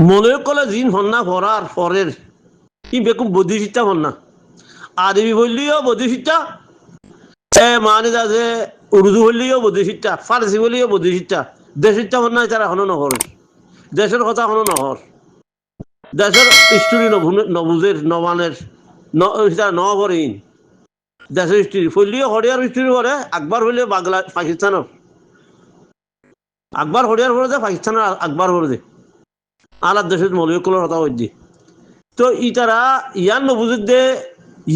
মনে কলে জিন হন্না ভরার পরের কি বেকুম বুদ্ধি শিক্ষা হন্না আরবি বললিও বুদ্ধি শিক্ষা মানে যে উর্দু বললিও বুদ্ধি শিক্ষা ফার্সি বললিও বুদ্ধি শিক্ষা দেশ শিক্ষা হন্না তারা হনো নহর দেশের কথা হনো নহর দেশের স্টোরি নবুজের নবানের নবরহীন দেশের স্টোরি ফলিও হরিয়ার স্টোরি করে আকবর হইলে বাংলা পাকিস্তানের আকবর হরিয়ার করে যে পাকিস্তানের আকবর করে দে আলাদ দেশের মৌলিকগুলোর কথা হইছি তো ইতারা ইয়ান নবুজুর দে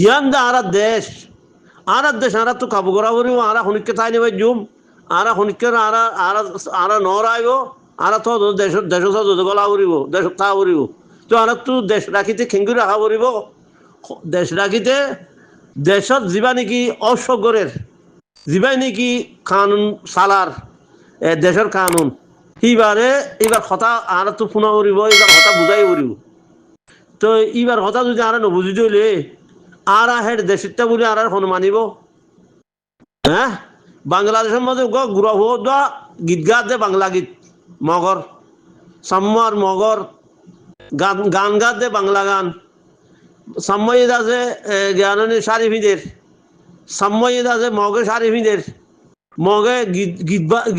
ইয়ান দে আর দেশ আর তো কাবু করা করিব আর শনিককে তাই নেবে জুম আর শনিককে আর নর আইব আর তো দেশ দেশ গলা করিব দেশ তা করিব তো আর তো দেশ রাখিতে খেঙ্গুরি রাখা করিব দেশ রাখিতে দেশত যিবা নেকি অসগরের যিবাই নেকি কানুন সালার দেশের কানুন এইবারে এইবার কথা আর তো ফোনা করিব এইবার কথা বুঝাই করিব তো এইবার কথা যদি আর নবুঝি দিলে আর হেড দেশটা বলে আর হন মানিব হ্যাঁ বাংলাদেশের মধ্যে গুড়া হওয়া গীত গাত দে বাংলা গীত মগর সাম্মার মগর গান গাত দে বাংলা গান সাম্ময়িদ আছে জ্ঞানী শারিফিদের সাম্ময়িদ আছে মগে শারিফিদের মগে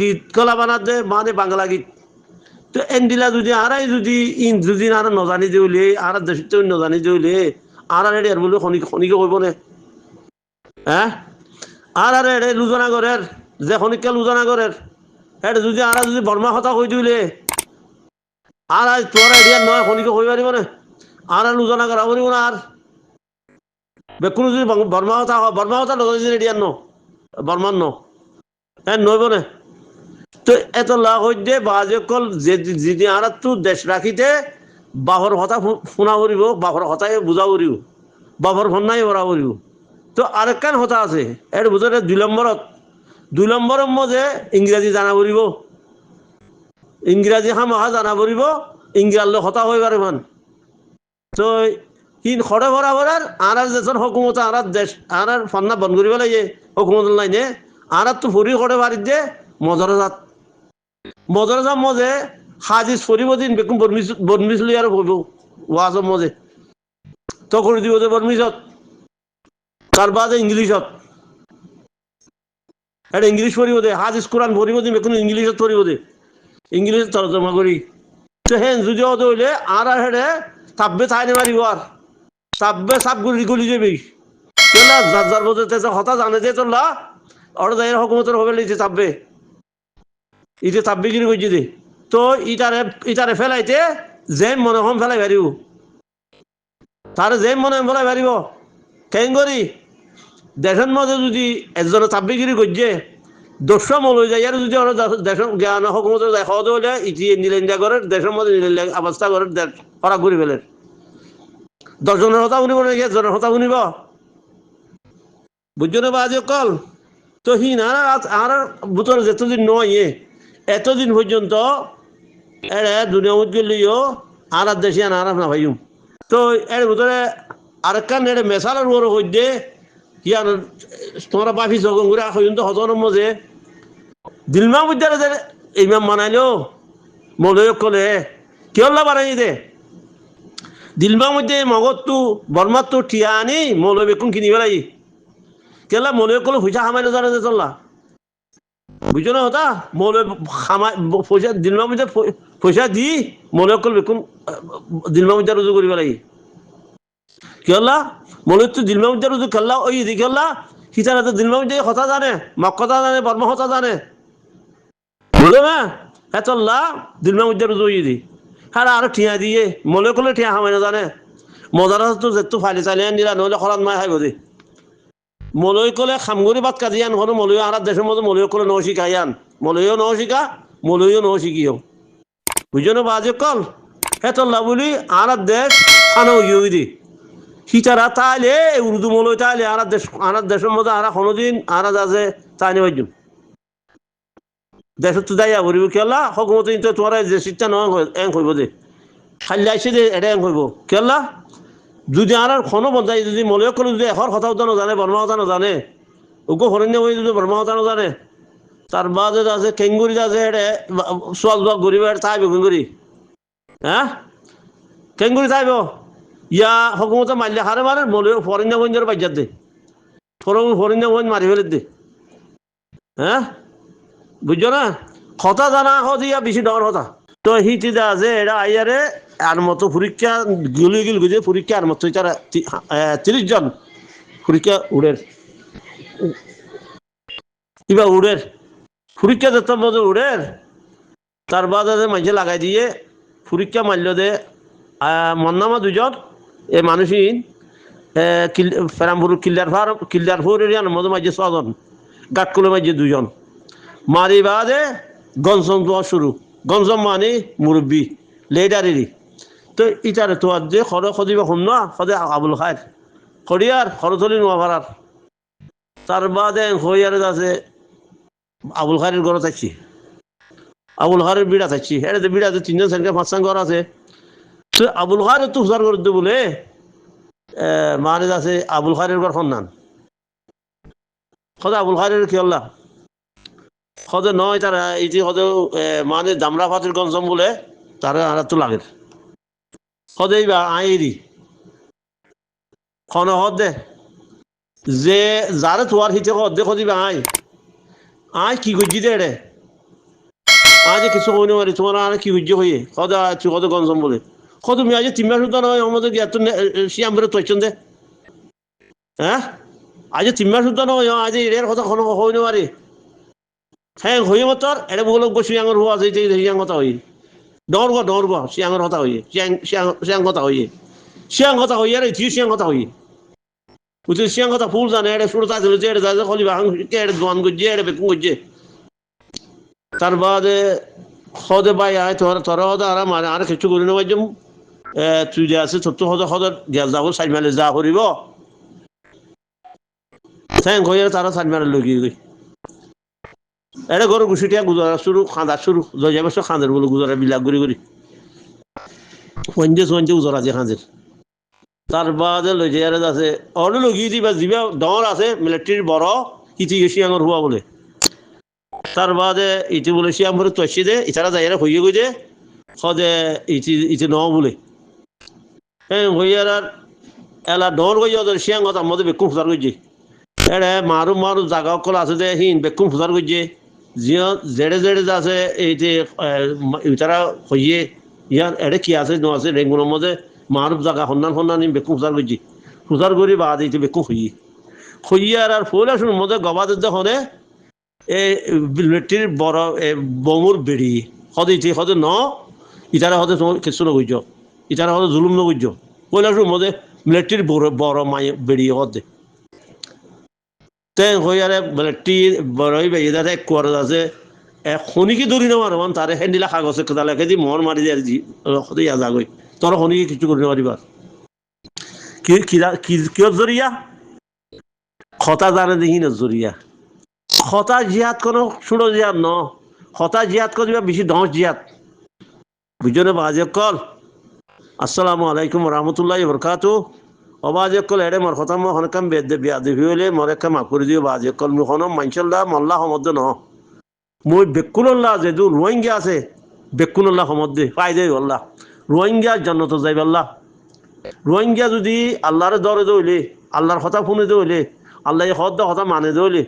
গীত কলা বানাত দে মানে বাংলা গীত তো এনদিলা যদি আরাই যদি আর নজানি দিলে আর দেশত নজানি দিলে আর এর বলে খনিকে কইব নে হ্যাঁ আর এড়ে লুজনা করের যে খনিকে লুজনা করের এটা যদি আর যদি বর্মা কথা কই দিলে আর তোর এরিয়া নয় খনিকে কই পারিব না আর লুজনা করা করিব না আর বেকুন যদি বর্মা কথা নজানি এরিয়ার ন বর্মান ন হ্যাঁ নইব না তো এত লাভ হইতে বাজকল যদি আর তো দেশ রাখিতে বাপর কথা শুনা করিব বাপর কথাই বুঝা করিব বাপর ভন্নাই ভরা করিব তো আরেকখান কথা আছে এর ভিতরে 2 নম্বরের মধ্যে ইংরাজি জানা করিব ইংরাজি হামাহা জানা করিব ইংরাজলে হতা হয়ে পারে মান তো হিন খড়ে ভরা ভরার আর দেশের হকুমত আর দেশ আর ফান্না বন্ধ করিব লাগে হকুমত লাইনে আর তো ফুরি খড়ে বাড়ি দে মজরাজাত মজে হাজিজ ফরিব দিন বেকুম বর্মিস লই আর হইব ওয়াজর মজে তো করে দিব যে বর্মিসত তার বাদে ইংলিশত এটা ইংলিশ পড়িব দে হাজিজ কোরআন পড়িব দিন বেকুম ইংলিশত পড়িব দে ইংলিশ তর্জমা করি তো হেন যদি হতে হইলে আর হেডে তাব্বে থাইনে মারিব আর তাব্বে সাপ গুলি যাবি কেলা যার মধ্যে হতা জানে যে তোলা ওরা যাই হকুমতের হবে লিখছে তাব্বে ইতে তাব্বিগিরি করছি দে তো ইটারে ফেলাইতে যেম মনে হম ফেলাই পারিব তার যেম মনে ফেলাই পারিব কেন করি দেশের মধ্যে যদি একজনে তাব্বিগিরি করছে 200 মল হয়ে যায় আর যদি ওরা দেশের জ্ঞান হকুমতের দেখা হলে ইটি নীলেন্দা করে দেশের মধ্যে অবস্থা করে ওরা ঘুরি ফেলে 10 জনের হতা শুনিব নাকি 1 জনের হতা শুনিব বুঝছো না বাজে কল তো হিন আর ভিতরে যেতদিন নয় এতদিন পর্যন্ত এড়ে দুনিয়া উজ্জ্বলিও আর দেশি আর না ভাইম তো এর ভিতরে আরেকখান এড়ে মেশালের বড় হইতে ইয়ার তোমরা বাফি জগন করে হইন তো হজনের মধ্যে দিলমা বুদ্ধারে যে ইমাম বানাইলো মৌলয়ক কলে কেউল্লা বানাই দে দিলমা মধ্যে মগজটো বর্মাতো ঠিয়া আনি মৌলয় বেকুন কিনি পেলাই কেলা মৌলয়ক কলে পয়সা খামাইলো জানে যে চললা বুঝছো না হতা মৌলয় খামাই পয়সা দিলমা মধ্যে পয়সা দি মৌলয়ক কল বেকুন দিলমা মধ্যে রুজু করি পেলাই কেলা মৌলয় তো দিলমা মধ্যে রুজু খেললা ওই দি খেললা হিতারা তো দিলমা মধ্যে কথা জানে মক কথা জানে বর্মা কথা জানে বলে মা হ্যাঁ চললা দিলমা মধ্যে রুজু হয়ে দি হ্যাঁ আরো ঠিয়া দিয়ে মৌলয় কলে ঠিয়া খামাই না জানে মজারা তো যেত ফাইলে চালিয়ে নিলা নহলে খরাত মাই খাইব দে মৌলয় কলে খামগুড়ি বাদ কাজিয়ান হলো মৌলয় আর দেশের মধ্যে মৌলয় কলে ন শিখাইয়ান মৌলয়ও ন শিখা মৌলয়ও ন শিখিও বুঝছো না বাজে কল হ্যাঁ চললা বলি আর দেশ থানা হইয়া দি হিতারা তাইলে উর্দু মৌলয় তাইলে আর দেশের মধ্যে আর কোনোদিন আর আছে তাই নেবার জন্য দেশত তো যাইয়া করিব কেলা হকুমতে তোমার যে শিক্ষা নয় এং হইব দে খালি আইসে দে এটা এং হইব কেলা যদি আর কোনো বন্ধাই যদি মৌলয়ক করে যদি এখর কথা কথা নাজানে বর্মা কথা নাজানে ওকে হরণ্য হয়ে যদি বর্মা কথা নাজানে তার বাদে আছে কেঙ্গুরি আছে এটা সোয়াল জোয়াল গরিব তাই বেগুন করি হ্যাঁ কেন করে চাইব ইয়া হকুমতে মারলে হারে মারে বলে ফরিন্দা বঞ্জের বাজ্যাত দে ফরিন্দা বঞ্জ মারি ফেলে দে হ্যাঁ বুঝছো না কথা জানা হদিয়া বেশি ডর হতা তো হিটিদা আছে এটা আইয়ারে আর মতো পরীক্ষা গিল গুজে পরীক্ষা আর মতো তারা 30 জন পরীক্ষা উড়ের কিবা উড়ের পরীক্ষা যত মতো উড়ের তার বাদে মাঝে লাগাই দিয়ে পরীক্ষা মারল দে মন্নামা দুজন এ মানুষই ফেরামপুর কিল্লারপুর এরিয়ার মধ্যে মাঝে 6 জন গাটকুলের মাঝে 2 জন মারি বাদে গঞ্জম দেওয়া শুরু গঞ্জম মানে মুরব্বী লেডারেরই তো ইটারে তো যে খর খদিবা শুন না সদে আবুল খায়ের খড়িয়ার খরতলি নোয়াভাড়ার তার বাদে হইয়ারে আছে আবুল খায়ের ঘর থাকছি আবুল খায়ের বিড়া থাকছি এটা বিড়াতে 3 জন 4 ঘর আছে তো আবুল খায়ের তো হুজার করে বলে মানে আছে আবুল খায়ের ঘর সন্ধান সদা আবুল খায়ের কি আল্লাহ সদে নয় তারা এটি সদে মানে দামরা ফাতির গঞ্জম বলে তারা আর তো লাগে সদেই বা আইরি খন হদে যে যারে তোয়ার হিতে হদে সদিবা আই কি গুজি দে রে আজ কিছু কইনে মারি তোমার আর কি গুজি হইয়ে সদা তুই কত গঞ্জম বলে কত মি আজ 3 মাস উদান হয় আমাদের এত শিয়ামরে তোইছেন দে হ্যাঁ আজ 3 মাস উদান হয় আজ এর কথা খন হইনে মারি হ্যাঁ হইয়ে মতর এটা বলো শিয়াঙ্গর হওয়া আছে শিয়াং কথা হই ডর গো শিয়াঙ্গর কথা হইয়ে শিয়াং কথা হইয়ে শিয়াং কথা হইয়ে রে তুই শিয়াং কথা হইয়ে উঠে শিয়াং কথা ফুল জানে এটা শুরু তাই যে এটা যাতে খলি বাহাং এটা দোয়ান গজ্জে এটা বেকুন গজ্জে তার বাদে হদে বাই আয় তোরা হদে আর মানে আর কিছু করি না বাজম তুই যে আছে ছোট্ট হদে গেল যাব সাইড মেলে যা করিব থ্যাংক হইয়ে তারা সাইড মেলে লগিয়ে গই এটা গরু গুছিটিয়া গুজরা শুরু খাঁদা শুরু লই যাবে সব খাঁদের বলে গুজরা বিলাক করি পঞ্জে উজরা যে খাঁদের তার বাদে লই যারে আছে অন্য লগিয়ে দিবা দিবা ডর আছে মিলিটারির বড় ইতি শিয়াঙর হওয়া বলে তার বাদে ইতি বলে শিয়াম ভরে তৈছি দে ইতারা যাইয়ারে হইয়ে গই দে সদে ইতি ন বলে হ্যাঁ হইয়ার এলা ডর গই ওদের শিয়াং কথা মধ্যে বেকুম ফুজার গইছে এড়ে মারু জাগা কল আছে দে হিন বেকুম ফুজার গইছে জিও জেড়ে আছে এইতে ইতারা হইয়ে ইয়ার এড়ে কি আছে ন আছে রেঙ্গুলোর মধ্যে মারুফ জাগা সন্ধান বেকুম ফুজার গইছে ফুজার করি বাদ এইতে বেকুম হইয়ে আর ফুলে শুন মধ্যে গবাদের দেখনে এই মিলিটারির বড় বমুর বেড়ি সদে ন ইতারা হদে তোমার কিছু নগৈজ ইতারা হদে জুলুম নগৈজ পয়লা শুন মধ্যে মিলিটারির বড় মাই বেড়ি হদে তে হইয়ারে মিলিটারি বড়ই বেড়িদার এক কোয়ার আছে শনিকে ধরি নেওয়ার মান তারে হেন্দিলা কাগজে কোথা লেখে দি মর মারি দিয়ে সদে ইয়া যাগৈ তোর শনিকে কিছু করে নেওয়ারিবার কিয় জরিয়া খতা জানে দেখি না জরিয়া খতা জিহাদ কোনো ছোটো জিহাদ ন খতা জিহাদ করিবা বেশি দশ জিহাদ বুঝছো বাজে কল আসসালামু আলাইকুম রহমতুল্লাহি বরকাতু অবাজে কল এড়ে মর খতা মই হনকাম বেদে বিয়া দিবি হলে মর একটা মাফ করে দিও বাজে কল মুখ মানসল্লাহ মল্লাহ সমদ্দ ন মই বেকুল্লাহ যেদু রোহিঙ্গা আছে বেকুল্লাহ সমদ্দে পাই দে আল্লাহ রোহিঙ্গা জান্নাত যাইব আল্লাহ রোহিঙ্গা যদি আল্লাহর দরে দইলে আল্লাহর কথা শুনে দইলে আল্লাহ কথা মানে দইলে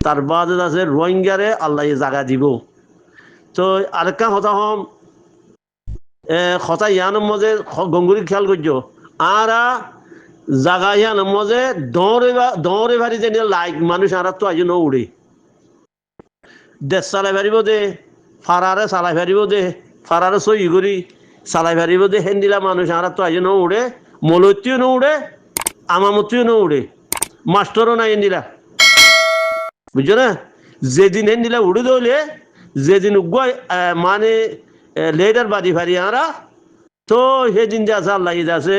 তার বাদে আছে রোহিঙ্গারে আল্লাহ জাগা দিব তো আরেকটা কথা হম কথা ইয়ানোর মধ্যে গঙ্গুরি খেয়াল করছো আর জাগা ইয়ানোর মধ্যে দৌড়ে ভারি যে লাইক মানুষ আর তো আজ ন উড়ে দেশ চালাই পারিব দে ফারারে চালাই পারিব দে ফারারে সই করি চালাই পারিব দে হেন্দিলা মানুষ আর তো আজ ন উড়ে মলত্তিও ন উড়ে আমামতিও ন উড়ে মাস্টরও নাই হেন্দিলা বুঝছো না যেদিন হেন্দিলা উড়ে দৌলে যেদিন মানে লেডার বাদি ফারি আরা তো সেদিন যে আছে আল্লাহ আছে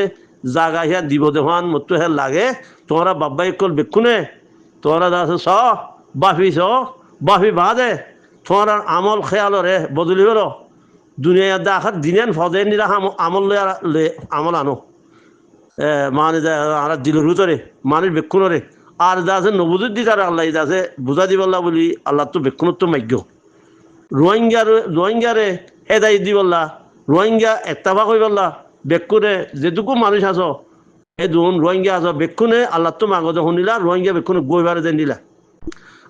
জাগা হিয়া দিব দেহান মতো হে লাগে তোমরা বাব্বাই কল বেক্ষুনে তোমরা আছে বাফি বাদে তোমরা আমল খেয়াল রে বদলি হলো দুনিয়া দেখার দিনেন ফদে নিরা আমল আমল আনো মানে আর দিলের ভিতরে মানুষ বেক্ষুনরে আর যা আছে নবুজুর দি তারা আল্লাহ আছে বুঝা দিবল্লা বলি আল্লাহ তো বেক্ষুণত্ব মাগ্য রোহিঙ্গারে হেদাই দিবল্লা রোহিঙ্গা একতাফা কইবল্লা বেক্ষুনে যেটুকু মানুষ আছো এই দুন রোহিঙ্গা আছো বেক্ষুনে আল্লাহ তো মাগজ শুনিলা রোহিঙ্গা বেক্ষুনে গইবারে দেন দিলা।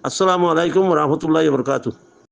আসসালামু আলাইকুম রহমতুল্লাহ বরকাতু।